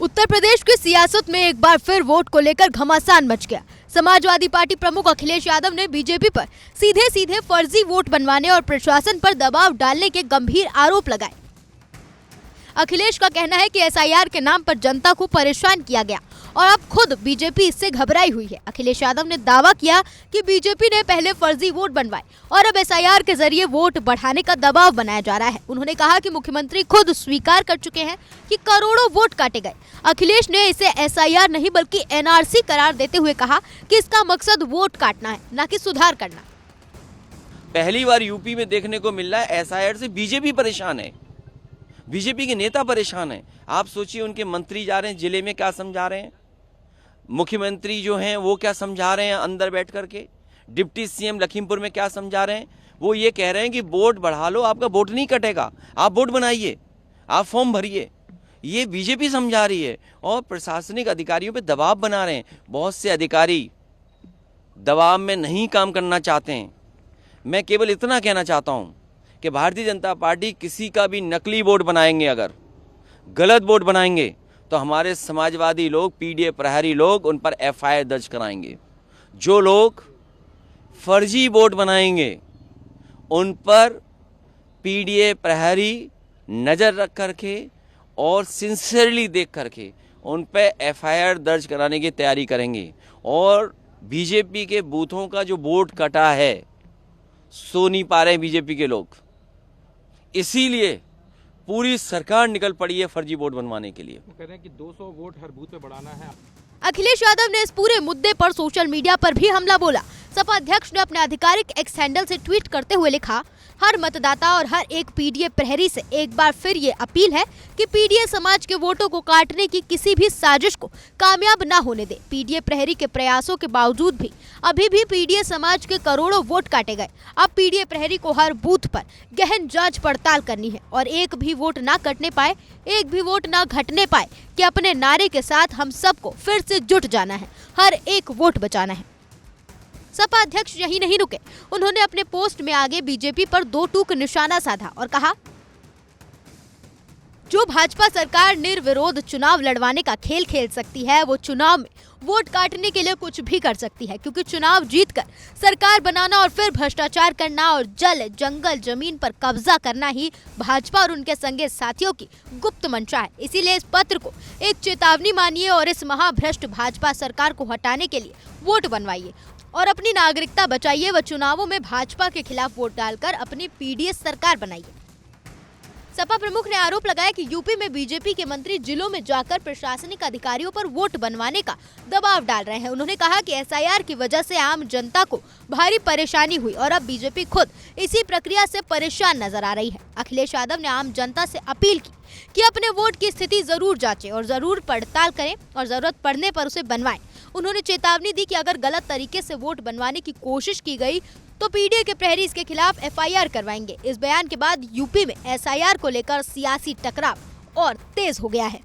उत्तर प्रदेश की सियासत में एक बार फिर वोट को लेकर घमासान मच गया। समाजवादी पार्टी प्रमुख अखिलेश यादव ने बीजेपी पर सीधे सीधे फर्जी वोट बनवाने और प्रशासन पर दबाव डालने के गंभीर आरोप लगाए। अखिलेश का कहना है कि एसआईआर के नाम पर जनता को परेशान किया गया और अब खुद बीजेपी इससे घबराई हुई है। अखिलेश यादव ने दावा किया कि बीजेपी ने पहले फर्जी वोट बनवाए और अब एसआईआर के जरिए वोट बढ़ाने का दबाव बनाया जा रहा है। उन्होंने कहा कि मुख्यमंत्री खुद स्वीकार कर चुके हैं कि करोड़ों वोट काटे गए। अखिलेश ने इसे एसआईआर नहीं बल्कि एनआरसी करार देते हुए कहा कि इसका मकसद वोट काटना है, न कि सुधार करना। पहली बार यूपी में देखने को मिल रहा है एसआईआर से बीजेपी परेशान है, बीजेपी के नेता परेशान हैं। आप सोचिए उनके मंत्री जा रहे हैं जिले में, क्या समझा रहे हैं, मुख्यमंत्री जो हैं वो क्या समझा रहे हैं अंदर बैठ करके, डिप्टी सीएम लखीमपुर में क्या समझा रहे हैं। वो ये कह रहे हैं कि वोट बढ़ा लो, आपका वोट नहीं कटेगा, आप वोट बनाइए, आप फॉर्म भरिए। ये बीजेपी समझा रही है और प्रशासनिक अधिकारियों पे दबाव बना रहे हैं। बहुत से अधिकारी दबाव में नहीं काम करना चाहते हैं। मैं केवल इतना कहना चाहता हूँ कि भारतीय जनता पार्टी किसी का भी नकली वोट बनाएंगे, अगर गलत वोट बनाएंगे तो हमारे समाजवादी लोग, पीडीए प्रहरी लोग उन पर एफआईआर दर्ज कराएंगे। जो लोग फर्जी वोट बनाएंगे उन पर पीडीए प्रहरी नज़र रख करके और सिंसियरली देख करके उन पर एफआईआर दर्ज कराने की तैयारी करेंगे। और बीजेपी के बूथों का जो वोट कटा है सो नहीं पा रहे हैं बीजेपी के लोग, इसीलिए पूरी सरकार निकल पड़ी है फर्जी वोट बनवाने के लिए। वो कह रहे हैं कि 200 वोट हर बूथ पे बढ़ाना है। अखिलेश यादव ने इस पूरे मुद्दे पर सोशल मीडिया पर भी हमला बोला। सपा अध्यक्ष ने अपने आधिकारिक एक्स हैंडल से ट्वीट करते हुए लिखा, हर मतदाता और हर एक पीडीए प्रहरी से एक बार फिर ये अपील है कि पीडीए समाज के वोटों को काटने की किसी भी साजिश को कामयाब न होने दे। पीडीए प्रहरी के प्रयासों के बावजूद भी अभी भी पीडीए समाज के करोड़ों वोट काटे गए। अब पीडीए प्रहरी को हर बूथ पर गहन जांच पड़ताल करनी है और एक भी वोट ना कटने पाए, एक भी वोट ना घटने पाए कि अपने नारे के साथ हम सबको फिर से जुट जाना है, हर एक वोट बचाना है। सपा अध्यक्ष यही नहीं रुके, उन्होंने अपने पोस्ट में आगे बीजेपी पर दो टूक निशाना साधा और कहा, जो भाजपा सरकार निर्विरोध चुनाव लड़वाने का खेल खेल सकती है वो चुनाव में वोट काटने के लिए कुछ भी कर सकती है, क्योंकि चुनाव जीतकर सरकार बनाना और फिर भ्रष्टाचार करना और जल जंगल जमीन पर कब्जा करना ही भाजपा और उनके संगे साथियों की गुप्त मंशा है। इसीलिए इस पत्र को एक चेतावनी मानिए और इस महाभ्रष्ट भाजपा सरकार को हटाने के लिए वोट बनवाइए और अपनी नागरिकता बचाइए व चुनावों में भाजपा के खिलाफ वोट डालकर अपनी पीडीए सरकार बनाइए। सपा प्रमुख ने आरोप लगाया कि यूपी में बीजेपी के मंत्री जिलों में जाकर प्रशासनिक अधिकारियों पर वोट बनवाने का दबाव डाल रहे हैं। उन्होंने कहा कि एसआईआर की वजह से आम जनता को भारी परेशानी हुई और अब बीजेपी खुद इसी प्रक्रिया से परेशान नजर आ रही है। अखिलेश यादव ने आम जनता से अपील की कि अपने वोट की स्थिति जरूर जांचें और जरूर पड़ताल करें और जरूरत पड़ने पर उसे बनवाएं। उन्होंने चेतावनी दी कि अगर गलत तरीके से वोट बनवाने की कोशिश की गई तो पीडीए के प्रहरी इसके खिलाफ एफआईआर करवाएंगे। इस बयान के बाद यूपी में एसआईआर को लेकर सियासी टकराव और तेज हो गया है।